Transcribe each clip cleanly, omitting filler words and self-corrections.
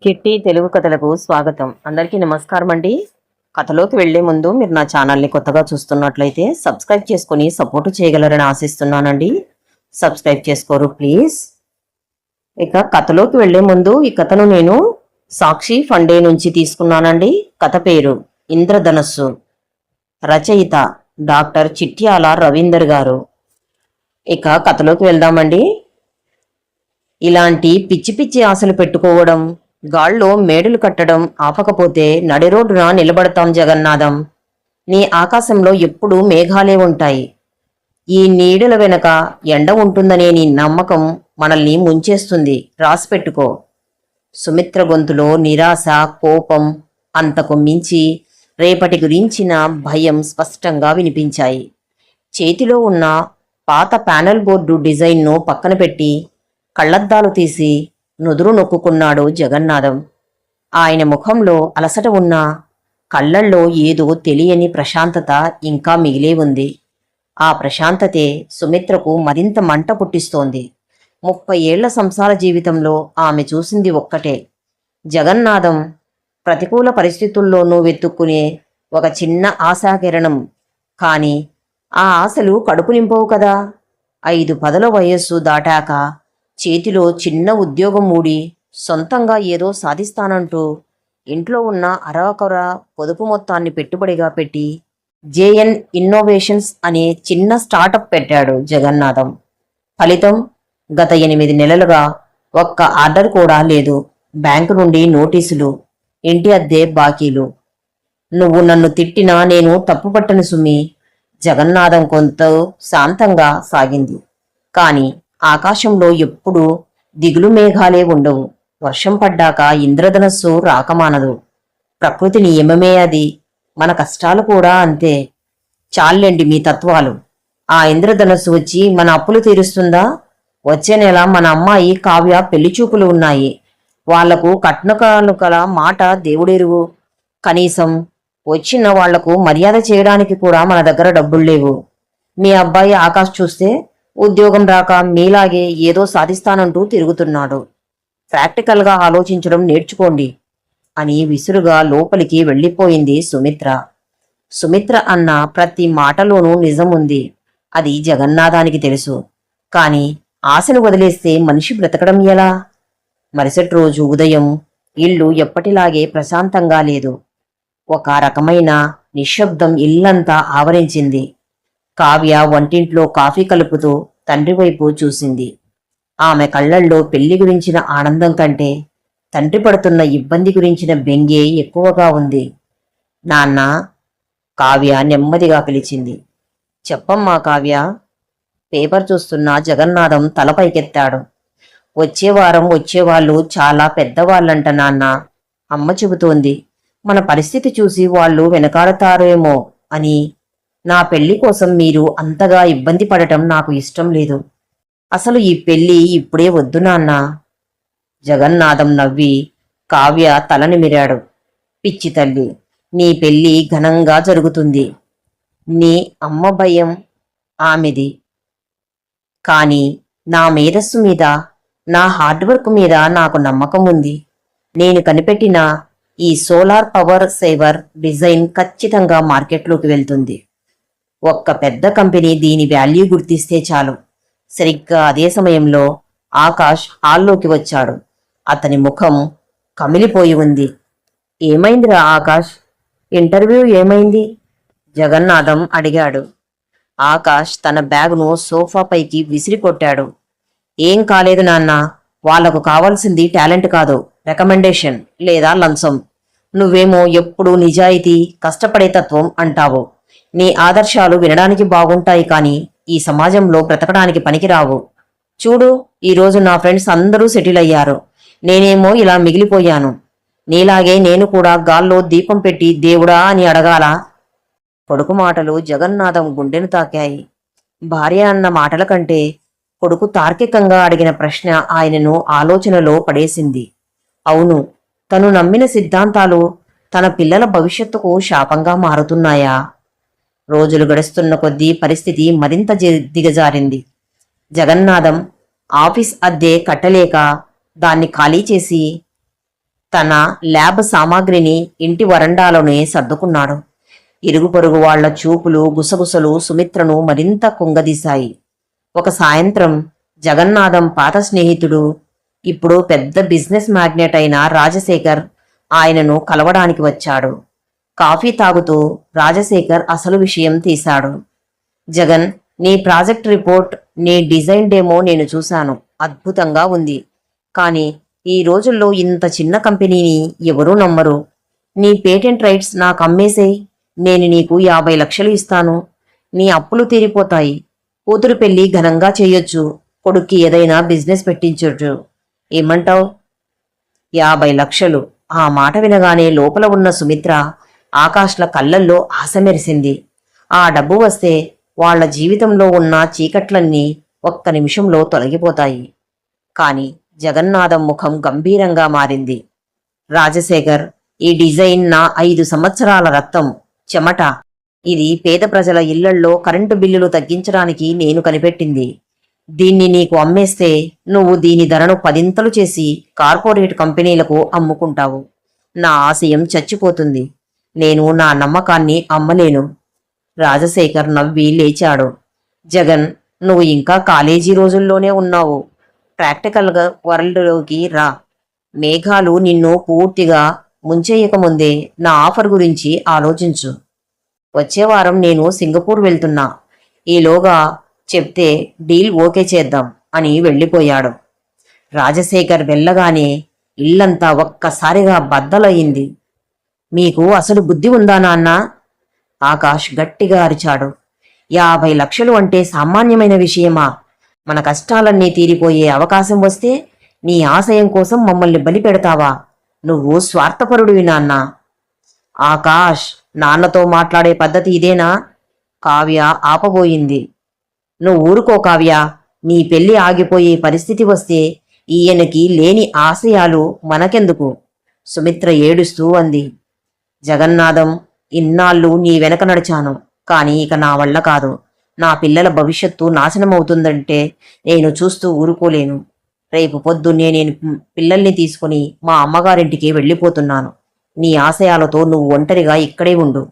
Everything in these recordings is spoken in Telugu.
కిట్టి తెలుగు కథలకు స్వాగతం. అందరికీ నమస్కారం అండి. కథలోకి వెళ్లే ముందు మీరు నా ఛానల్ని కొత్తగా చూస్తున్నట్లయితే సబ్స్క్రైబ్ చేసుకుని సపోర్ట్ చేయగలరని ఆశిస్తున్నానండి. సబ్స్క్రైబ్ చేసుకోరు ప్లీజ్. ఇక కథలోకి వెళ్లే ముందు ఈ కథను నేను సాక్షి ఫండే నుంచి తీసుకున్నానండి. కథ పేరు ఇంద్రధనస్సు. రచయిత డాక్టర్ చిట్యాల రవీందర్ గారు. ఇక కథలోకి వెళ్దామండి. ఇలాంటి పిచ్చి పిచ్చి ఆశలు పెట్టుకోవడం, గాల్లో మేడులు కట్టడం ఆపకపోతే నడి రోడ్డున నిలబడతాం జగన్నాథం. నీ ఆకాశంలో ఎప్పుడూ మేఘాలే ఉంటాయి. ఈ నీడల వెనక ఎండ ఉంటుందనే నీ నమ్మకం మనల్ని ముంచేస్తుంది. రాసిపెట్టుకో. సుమిత్ర గొంతులో నిరాశ, కోపం, అంతకు మించి రేపటి గురించిన భయం స్పష్టంగా వినిపించాయి. చేతిలో ఉన్న పాత ప్యానెల్ బోర్డు డిజైన్ను పక్కన పెట్టి కళ్ళద్దాలు తీసి నుదురు నొక్కుకున్నాడు జగన్నాథం. ఆయన ముఖంలో అలసట ఉన్న కళ్ళల్లో ఏదో తెలియని ప్రశాంతత ఇంకా మిగిలే ఉంది. ఆ ప్రశాంతతే సుమిత్రకు మరింత మంట పుట్టిస్తోంది. 30 ఏళ్ల సంసార జీవితంలో ఆమె చూసింది ఒక్కటే, జగన్నాథం ప్రతికూల పరిస్థితుల్లోనూ వెతుక్కునే ఒక చిన్న ఆశాకిరణం. కాని ఆ ఆశలు కడుపు నింపవు కదా. 5 పదల వయస్సు దాటాక చేతిలో చిన్న ఉద్యోగం ఊడి సొంతంగా ఏదో సాధిస్తానంటూ ఇంట్లో ఉన్న అరకొర పొదుపు మొత్తాన్ని పెట్టుబడిగా పెట్టి జేఎన్ ఇన్నోవేషన్స్ అనే చిన్న స్టార్టప్ పెట్టాడు జగన్నాథం. ఫలితం గత 8 నెలలుగా ఒక్క ఆర్డర్ కూడా లేదు. బ్యాంకు నుండి నోటీసులు, ఇంటి అద్దె బాకీలు. నువ్వు నన్ను తిట్టినా నేను తప్పుపట్టను సుమి. జగన్నాథం కొంత శాంతంగా సాగింది. కాని ఆకాశంలో ఎప్పుడూ దిగులు మేఘాలే ఉండవు. వర్షం పడ్డాక ఇంద్రధనస్సు రాకమానదు. ప్రకృతి నియమమే అది. మన కష్టాలు కూడా అంతే. చాలండి మీ తత్వాలు. ఆ ఇంద్రధనస్సు వచ్చి మన అప్పులు తీరుస్తుందా? వచ్చే నెల మన అమ్మాయి కావ్య పెళ్లిచూపులు ఉన్నాయి. వాళ్లకు కట్నకానుకల మాట దేవుడెరువు. కనీసం వచ్చిన వాళ్లకు మర్యాద చేయడానికి కూడా మన దగ్గర డబ్బులు లేవు. మీ అబ్బాయి ఆకాష్ చూస్తే ఉద్యోగం రాక మీలాగే ఏదో సాధిస్తానంటూ తిరుగుతున్నాడు. ప్రాక్టికల్గా ఆలోచించడం నేర్చుకోండి అని విసురుగా లోపలికి వెళ్ళిపోయింది సుమిత్ర. సుమిత్ర అన్న ప్రతి మాటలోనూ నిజం ఉంది. అది జగన్నాథానికి తెలుసు. కాని ఆశను వదిలేస్తే మనిషి బ్రతకడం ఎలా? మరుసటి రోజు ఉదయం ఇల్లు ఎప్పటిలాగే ప్రశాంతంగా లేదు. ఒక రకమైన నిశ్శబ్దం ఇల్లంతా ఆవరించింది. కావ్య వంటింట్లో కాఫీ కలుపుతూ తండ్రి వైపు చూసింది. ఆమె కళ్లల్లో పెళ్లి గురించిన ఆనందం కంటే తండ్రి పడుతున్న ఇబ్బంది గురించిన బెంగే ఎక్కువగా ఉంది. నాన్న, కావ్య నెమ్మదిగా పిలిచింది. చెప్పమ్మా కావ్య. పేపర్ చూస్తున్న జగన్నాథం తలపైకెత్తాడు. వచ్చేవారం వచ్చేవాళ్ళు చాలా పెద్దవాళ్ళంట నాన్న. అమ్మ చెబుతోంది. మన పరిస్థితి చూసి వాళ్ళు వెనకాడతారేమో అని. నా పెళ్లి కోసం మీరు అంతగా ఇబ్బంది పడటం నాకు ఇష్టం లేదు. అసలు ఈ పెళ్లి ఇప్పుడే వద్దు నాన్న. జగన్నాథం నవ్వి కావ్య తలనిమిరాడు. పిచ్చి తల్లి, నీ పెళ్లి ఘనంగా జరుగుతుంది. నీ అమ్మ భయం ఆమెది. కాని నా మేధస్సు మీద, నా హార్డ్వర్క్ మీద నాకు నమ్మకం ఉంది. నేను కనిపెట్టిన ఈ సోలార్ పవర్ సేవర్ డిజైన్ ఖచ్చితంగా మార్కెట్లోకి వెళ్తుంది. ఒక్క పెద్ద కంపెనీ దీని వాల్యూ గుర్తిస్తే చాలు. సరిగ్గా అదే సమయంలో ఆకాష్ హాల్లోకి వచ్చాడు. అతని ముఖం కమిలిపోయి ఉంది. ఏమైందిరా ఆకాష్? ఇంటర్వ్యూ ఏమైంది? జగన్నాథం అడిగాడు. ఆకాష్ తన బ్యాగును సోఫాపైకి విసిరికొట్టాడు. ఏం కాలేదు నాన్న. వాళ్లకు కావాల్సింది టాలెంట్ కాదు, రికమెండేషన్ లేదా లంచం. నువ్వేమో ఎప్పుడూ నిజాయితీ, కష్టపడే తత్వం అంటావు. నీ ఆదర్శాలు వినడానికి బాగుంటాయి కానీ ఈ సమాజంలో బ్రతకడానికి పనికిరావు. చూడు, ఈరోజు నా ఫ్రెండ్స్ అందరూ సెటిల్ అయ్యారు. నేనేమో ఇలా మిగిలిపోయాను. నీలాగే నేను కూడా గాల్లో దీపం పెట్టి దేవుడా అని అడగాల? కొడుకు మాటలు జగన్నాథం గుండెను తాకాయి. భార్య అన్న మాటల కంటే కొడుకు తార్కికంగా అడిగిన ప్రశ్న ఆయనను ఆలోచనలో పడేసింది. అవును, తను నమ్మిన సిద్ధాంతాలు తన పిల్లల భవిష్యత్తుకు శాపంగా మారుతున్నాయా? రోజులు గడుస్తున్న కొద్దీ పరిస్థితి మరింత దిగజారింది. జగన్నాథం ఆఫీస్ అద్దె కట్టలేక దాన్ని ఖాళీ చేసి తన ల్యాబ్ సామాగ్రిని ఇంటి వరండాలోనే సర్దుకున్నాడు. ఇరుగు పొరుగు వాళ్ల చూపులు, గుసగుసలు సుమిత్రను మరింత కుంగదీశాయి. ఒక సాయంత్రం జగన్నాథం పాత స్నేహితుడు, ఇప్పుడు పెద్ద బిజినెస్ మ్యాగ్నెట్ అయిన రాజశేఖర్ ఆయనను కలవడానికి వచ్చాడు. కాఫీ తాగుతూ రాజశేఖర్ అసలు విషయం తీశాడు. జగన్, నీ ప్రాజెక్ట్ రిపోర్ట్, నీ డిజైన్ డెమో నేను చూశాను. అద్భుతంగా ఉంది. కానీ ఈ రోజుల్లో ఇంత చిన్న కంపెనీని ఎవరూ నమ్మరు. నీ పేటెంట్ రైట్స్ నాకు అమ్మేసేయ్. నేను నీకు 50 లక్షలు ఇస్తాను. నీ అప్పులు తీరిపోతాయి. కూతురు పెళ్లి ఘనంగా చేయొచ్చు. కొడుక్కి ఏదైనా బిజినెస్ పెట్టించొచ్చు. ఏమంటావ్? 50 లక్షలు. ఆ మాట వినగానే లోపల ఉన్న సుమిత్ర, ఆకాష్ల కళ్ళల్లో ఆశ మెరిసింది. ఆ డబ్బు వస్తే వాళ్ల జీవితంలో ఉన్న చీకట్లన్నీ ఒక్క నిమిషంలో తొలగిపోతాయి. కాని జగన్నాథం ముఖం గంభీరంగా మారింది. రాజశేఖర్, ఈ డిజైన్ నా 5 సంవత్సరాల రక్తం, చెమట. ఇది పేద ప్రజల ఇళ్లల్లో కరెంటు బిల్లులు తగ్గించడానికి నేను కనిపెట్టింది. దీన్ని నీకు అమ్మేస్తే నువ్వు దీని ధరను 10 చేసి కార్పొరేట్ కంపెనీలకు అమ్ముకుంటావు. నా ఆశయం చచ్చిపోతుంది. నేను నా నమ్మకాన్ని అమ్మలేను. రాజశేఖర్ నవ్వి లేచాడు. జగన్, నువ్వు ఇంకా కాలేజీ రోజుల్లోనే ఉన్నావు. ప్రాక్టికల్గా వరల్డ్లోకి రా. మేఘాలు నిన్ను పూర్తిగా ముంచేయకముందే నా ఆఫర్ గురించి ఆలోచించు. వచ్చే వారం నేను సింగపూర్ వెళ్తున్నా. ఈలోగా చెప్తే డీల్ ఓకే చేద్దాం అని వెళ్ళిపోయాడు. రాజశేఖర్ వెళ్ళగానే ఇల్లంతా ఒక్కసారిగా బద్దలయ్యింది. మీకు అసలు బుద్ధి ఉందా నాన్న? ఆకాష్ గట్టిగా అరిచాడు. 50 లక్షలు అంటే సామాన్యమైన విషయమా? మన కష్టాలన్నీ తీరిపోయే అవకాశం వస్తే నీ ఆశయం కోసం మమ్మల్ని బలి పెడతావా? నువ్వు స్వార్థపరుడివి నాన్న. ఆకాష్, నాన్నతో మాట్లాడే పద్ధతి ఇదేనా? కావ్య ఆపబోయింది. నువ్వు ఊరుకో కావ్య. నీ పెళ్లి ఆగిపోయే పరిస్థితి వస్తే ఈయనకి లేని ఆశయాలు మనకెందుకు? సుమిత్ర ఏడుస్తూ అంది. జగన్నాథం, ఇన్నాళ్ళు నీ వెనక నడిచాను. కానీ ఇక నా వల్ల కాదు. నా పిల్లల భవిష్యత్తు నాశనమవుతుందంటే నేను చూస్తూ ఊరుకోలేను. రేపు పొద్దున్నే నేను పిల్లల్ని తీసుకుని మా అమ్మగారింటికి వెళ్ళిపోతున్నాను. నీ ఆశయాలతో నువ్వు ఒంటరిగా ఇక్కడే ఉండు.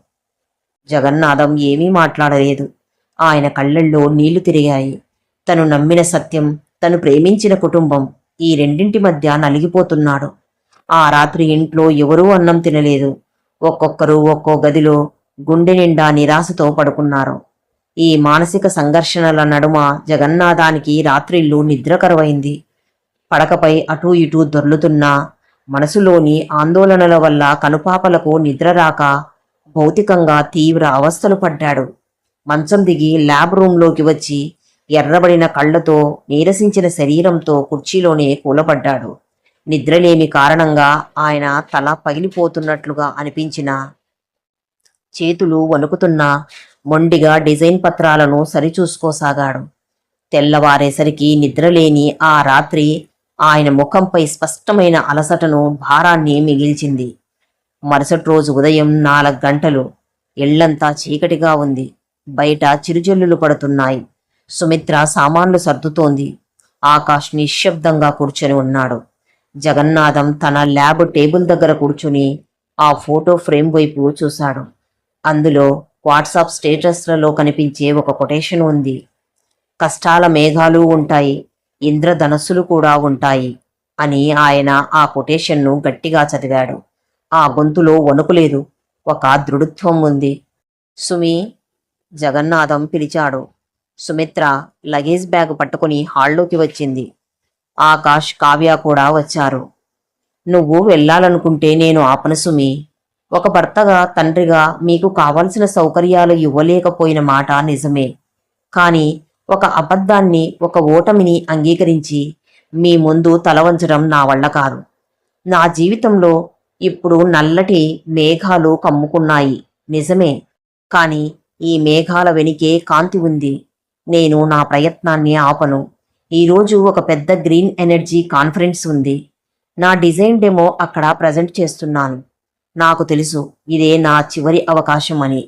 జగన్నాథం ఏమీ మాట్లాడలేదు. ఆయన కళ్ళల్లో నీళ్లు తిరిగాయి. తను నమ్మిన సత్యం, తను ప్రేమించిన కుటుంబం, ఈ రెండింటి మధ్య నలిగిపోతున్నాడు. ఆ రాత్రి ఇంట్లో ఎవరూ అన్నం తినలేదు. ఒక్కొక్కరు ఒక్కో గదిలో గుండె నిండా నిరాశతో పడుకున్నారు. ఈ మానసిక సంఘర్షణల నడుమ జగన్నాథానికి రాత్రిళ్ళు నిద్ర కరువైంది. పడకపై అటూ ఇటూ దొర్లుతున్నా మనసులోని ఆందోళనల వల్ల కనుపాపలకు నిద్ర రాక భౌతికంగా తీవ్ర అవస్థలు పడ్డాడు. మంచం దిగి ల్యాబ్ రూంలోకి వచ్చి ఎర్రబడిన కళ్లతో, నీరసించిన శరీరంతో కుర్చీలోనే కూలబడ్డాడు. నిద్రలేమి కారణంగా ఆయన తల పగిలిపోతున్నట్లుగా అనిపించినా, చేతులు వణుకుతున్నా మొండిగా డిజైన్ పత్రాలను సరిచూసుకోసాగాడు. తెల్లవారేసరికి నిద్రలేని ఆ రాత్రి ఆయన ముఖంపై స్పష్టమైన అలసటను, భారాన్ని మిగిల్చింది. మరుసటి రోజు ఉదయం 4 గంటలు. ఇళ్లంతా చీకటిగా ఉంది. బయట చిరుజల్లులు పడుతున్నాయి. సుమిత్ర సామాన్లు సర్దుతోంది. ఆకాష్ నిశ్శబ్దంగా కూర్చొని ఉన్నాడు. జగన్నాథం తన ల్యాబ్ టేబుల్ దగ్గర కూర్చుని ఆ ఫోటో ఫ్రేమ్ వైపు చూశాడు. అందులో వాట్సాప్ స్టేటస్లలో కనిపించే ఒక కొటేషన్ ఉంది. కష్టాల మేఘాలు ఉంటాయి, ఇంద్రధనస్సులు కూడా ఉంటాయి అని. ఆయన ఆ కొటేషన్ను గట్టిగా చదివాడు. ఆ గొంతులో వణుకులేదు, ఒక దృఢత్వం ఉంది. సుమి, జగన్నాథం పిలిచాడు. సుమిత్ర లగేజ్ బ్యాగ్ పట్టుకుని హాల్లోకి వచ్చింది. ఆకాష్, కావ్య కూడా వచ్చారు. నువ్వు వెళ్ళాలనుకుంటే నేను ఆపను సుమి. ఒక భర్తగా, తండ్రిగా మీకు కావలసిన సౌకర్యాలు ఇవ్వలేకపోయిన మాట నిజమే. కానీ ఒక అబద్ధాన్ని, ఒక ఓటమిని అంగీకరించి మీ ముందు తల వంచడం నా వల్ల కాదు. నా జీవితంలో ఇప్పుడు నల్లటి మేఘాలు కమ్ముకున్నాయి నిజమే. కానీ ఈ మేఘాల వెనుకే కాంతి ఉంది. నేను నా ప్రయత్నాన్ని ఆపను. ఈరోజు ఒక పెద్ద గ్రీన్ ఎనర్జీ కాన్ఫరెన్స్ ఉంది. నా డిజైన్ డెమో అక్కడ ప్రజెంట్ చేస్తున్నాను. నాకు తెలుసు ఇదే నా చివరి అవకాశం అని.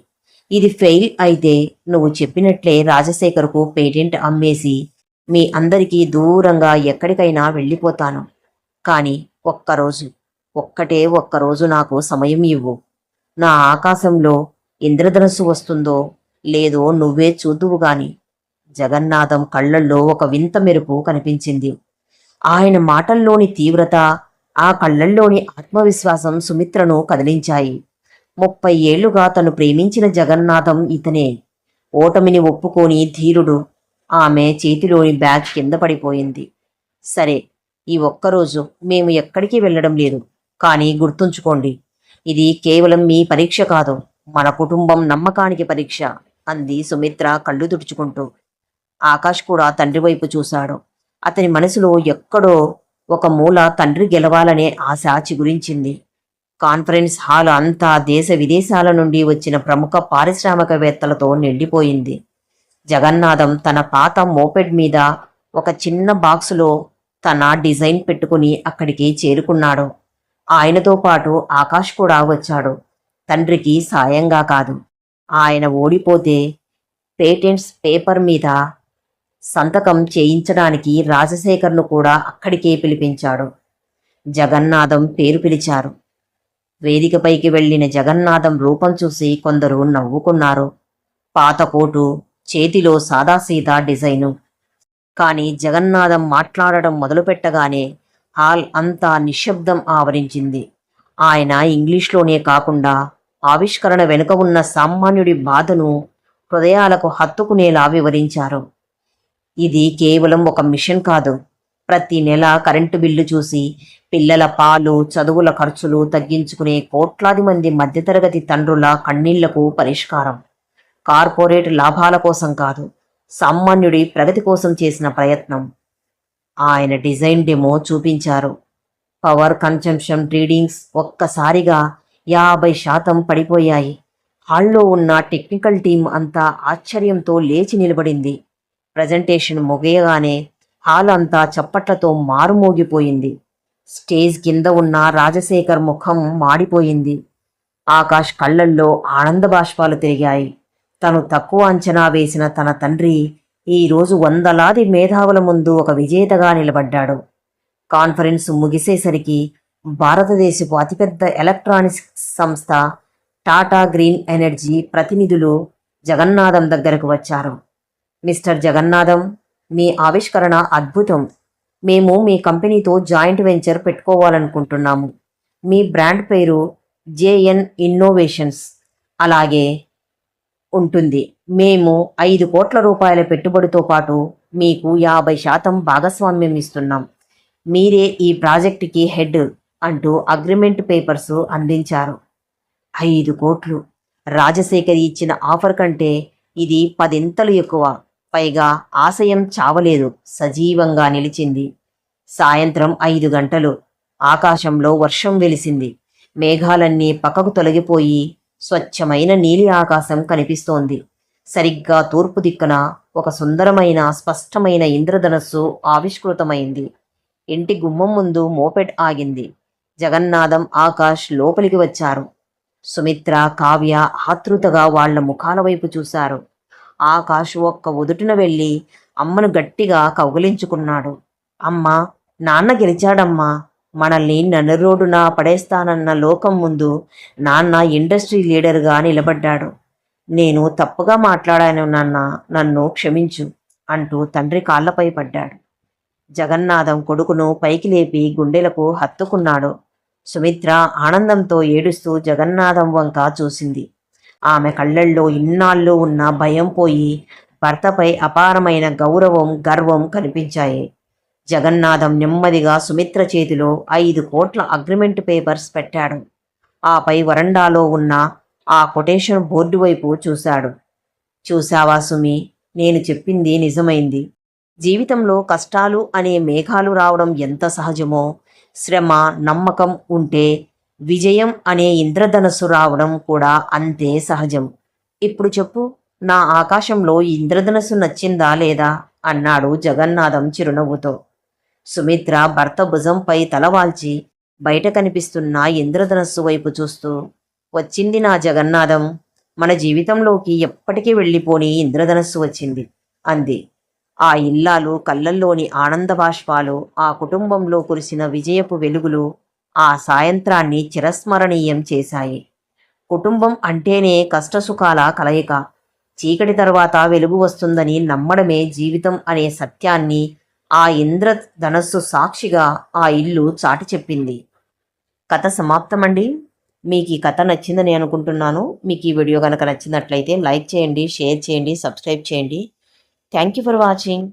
ఇది ఫెయిల్ అయితే నువ్వు చెప్పినట్లే రాజశేఖర్కు పేటెంట్ అమ్మేసి మీ అందరికీ దూరంగా ఎక్కడికైనా వెళ్ళిపోతాను. కానీ ఒక్కరోజు ఒక్కరోజు నాకు సమయం ఇవ్వు. నా ఆకాశంలో ఇంద్రధనస్సు వస్తుందో లేదో నువ్వే చూద్దువు గాని. జగన్నాథం కళ్ళల్లో ఒక వింత మెరుపు కనిపించింది. ఆయన మాటల్లోని తీవ్రత, ఆ కళ్ళల్లోని ఆత్మవిశ్వాసం సుమిత్రను కదిలించాయి. 30 ఏళ్లుగా తను ప్రేమించిన జగన్నాథం ఇతనే. ఓటమిని ఒప్పుకోని ధీరుడు. ఆమె చేతిలోని బ్యాగ్ కింద పడిపోయింది. సరే, ఈ ఒక్కరోజు మేము ఎక్కడికి వెళ్ళడం లేదు. కానీ గుర్తుంచుకోండి, ఇది కేవలం మీ పరీక్ష కాదు, మన కుటుంబం నమ్మకానికి పరీక్ష అంది సుమిత్ర కళ్ళు తుడుచుకుంటూ. ఆకాష్ కూడా తండ్రి వైపు చూశాడు. అతని మనసులో ఎక్కడో ఒక మూల తండ్రి గెలవాలనే ఆశ చిగురించింది. కాన్ఫరెన్స్ హాల్ అంతా దేశ విదేశాల నుండి వచ్చిన ప్రముఖ పారిశ్రామికవేత్తలతో నిండిపోయింది. జగన్నాథం తన పాత మోపెడ్ మీద ఒక చిన్న బాక్సులో తన డిజైన్ పెట్టుకుని అక్కడికి చేరుకున్నాడు. ఆయనతో పాటు ఆకాష్ కూడా వచ్చాడు. తండ్రికి సాయంగా కాదు, ఆయన ఓడిపోతే పేటెంట్స్ పేపర్ మీద సంతకం చేయించడానికి రాజశేఖర్ను కూడా అక్కడికే పిలిపించాడు. జగన్నాథం పేరు పిలిచారు. వేదికపైకి వెళ్లిన జగన్నాథం రూపం చూసి కొందరు నవ్వుకున్నారు. పాత కోటు, చేతిలో సాదాసీదా డిజైను. కాని జగన్నాథం మాట్లాడడం మొదలుపెట్టగానే హాల్ అంతా నిశ్శబ్దం ఆవరించింది. ఆయన ఇంగ్లీష్లోనే కాకుండా ఆవిష్కరణ వెనుక ఉన్న సామాన్యుడి బాధను హృదయాలకు హత్తుకునేలా వివరించారు. ఇది కేవలం ఒక మిషన్ కాదు. ప్రతి నెల కరెంటు బిల్లు చూసి పిల్లల పాలు, చదువుల ఖర్చులు తగ్గించుకునే కోట్లాది మంది మధ్యతరగతి తండ్రుల కన్నీళ్లకు పరిష్కారం. కార్పొరేట్ లాభాల కోసం కాదు, సామాన్యుడి ప్రగతి కోసం చేసిన ప్రయత్నం. ఆయన డిజైన్ డెమో చూపించారు. పవర్ కన్జంప్షన్ రీడింగ్స్ ఒక్కసారిగా 50% పడిపోయాయి. హాల్లో ఉన్న టెక్నికల్ టీం అంతా ఆశ్చర్యంతో లేచి నిలబడింది. ప్రజెంటేషన్ ముగియగానే హాల్ అంతా చప్పట్లతో మారుమోగిపోయింది. స్టేజ్ కింద ఉన్న రాజశేఖర్ ముఖం మాడిపోయింది. ఆకాష్ కళ్ళల్లో ఆనంద బాష్పాలు తిరిగాయి. తను తక్కువ అంచనా వేసిన తన తండ్రి ఈరోజు వందలాది మేధావుల ముందు ఒక విజేతగా నిలబడ్డాడు. కాన్ఫరెన్స్ ముగిసేసరికి భారతదేశపు అతిపెద్ద ఎలక్ట్రానిక్స్ సంస్థ టాటా గ్రీన్ ఎనర్జీ ప్రతినిధులు జగన్నాథం దగ్గరకు వచ్చారు. మిస్టర్ జగన్నాథం, మీ ఆవిష్కరణ అద్భుతం. మేము మీ కంపెనీతో జాయింట్ వెంచర్ పెట్టుకోవాలనుకుంటున్నాము. మీ బ్రాండ్ పేరు జేఎన్ ఇన్నోవేషన్స్ అలాగే ఉంటుంది. మేము 5 కోట్ల రూపాయల పెట్టుబడితో పాటు మీకు 50% భాగస్వామ్యం ఇస్తున్నాం. మీరే ఈ ప్రాజెక్టుకి హెడ్ అంటూ అగ్రిమెంట్ పేపర్స్ అందించారు. 5 కోట్లు! రాజశేఖర్ ఇచ్చిన ఆఫర్ కంటే ఇది 10 ఎక్కువ. పైగా ఆశయం చావలేదు, సజీవంగా నిలిచింది. సాయంత్రం 5 గంటలు. ఆకాశంలో వర్షం వెలిసింది. మేఘాలన్నీ పక్కకు తొలగిపోయి స్వచ్ఛమైన నీలి ఆకాశం కనిపిస్తోంది. సరిగ్గా తూర్పు దిక్కున ఒక సుందరమైన స్పష్టమైన ఇంద్రధనస్సు ఆవిష్కృతమైంది. ఇంటి గుమ్మం ముందు మోపెడ్ ఆగింది. జగన్నాథం, ఆకాష్ లోపలికి వచ్చారు. సుమిత్ర, కావ్య ఆతృతగా వాళ్ల ముఖాల వైపు చూశారు. ఆకాష్ ఒక్క ఉదుటున వెళ్ళి అమ్మను గట్టిగా కౌగిలించుకున్నాడు. అమ్మా, నాన్న గెలిచాడమ్మా. మనల్ని నన్నరోడున పడేస్తానన్న లోకం ముందు నాన్న ఇండస్ట్రీ లీడర్గా నిలబడ్డాడు. నేను తప్పుగా మాట్లాడాను నాన్న, నన్ను క్షమించు అంటూ తండ్రి కాళ్లపై పడ్డాడు. జగన్నాథం కొడుకును పైకి లేపి గుండెలకు హత్తుకున్నాడు. సుమిత్ర ఆనందంతో ఏడుస్తూ జగన్నాథం వంక చూసింది. ఆమె కళ్ళల్లో ఇన్నాళ్ళు ఉన్న భయం పోయి భర్తపై అపారమైన గౌరవం, గర్వం కనిపించాయి. జగన్నాథం నెమ్మదిగా సుమిత్ర చేతిలో 5 కోట్ల అగ్రిమెంట్ పేపర్స్ పెట్టాడు. ఆపై వరండాలో ఉన్న ఆ కొటేషన్ బోర్డు వైపు చూశాడు. చూశావా సుమి, నేను చెప్పింది నిజమైంది. జీవితంలో కష్టాలు అనే మేఘాలు రావడం ఎంత సహజమో, శ్రమ, నమ్మకం ఉంటే విజయం అనే ఇంద్రధనస్సు రావడం కూడా అంతే సహజం. ఇప్పుడు చెప్పు, నా ఆకాశంలో ఇంద్రధనస్సు నచ్చిందా లేదా అన్నాడు జగన్నాథం చిరునవ్వుతో. సుమిత్ర భర్త భుజంపై తలవాల్చి బయట కనిపిస్తున్న ఇంద్రధనస్సు వైపు చూస్తూ, వచ్చింది నా జగన్నాథం, మన జీవితంలోకి ఎప్పటికీ వెళ్ళిపోని ఇంద్రధనస్సు వచ్చింది అంది. ఆ ఇల్లాలు కళ్ళల్లోని ఆనంద బాష్పాలు, ఆ కుటుంబంలో కురిసిన విజయపు వెలుగులు ఆ సాయంత్రాన్ని చిరస్మరణీయం చేశాయి. కుటుంబం అంటేనే కష్టసుఖాల కలయిక. చీకటి తర్వాత వెలుగు వస్తుందని నమ్మడమే జీవితం అనే సత్యాన్ని ఆ ఇంద్రధనస్సు సాక్షిగా ఆ ఇల్లు చాటి చెప్పింది. కథ సమాప్తమండి. మీకు ఈ కథ నచ్చిందని అనుకుంటున్నాను. మీకు ఈ వీడియో కనుక నచ్చినట్లయితే లైక్ చేయండి, షేర్ చేయండి, సబ్స్క్రైబ్ చేయండి. Thank you for watching.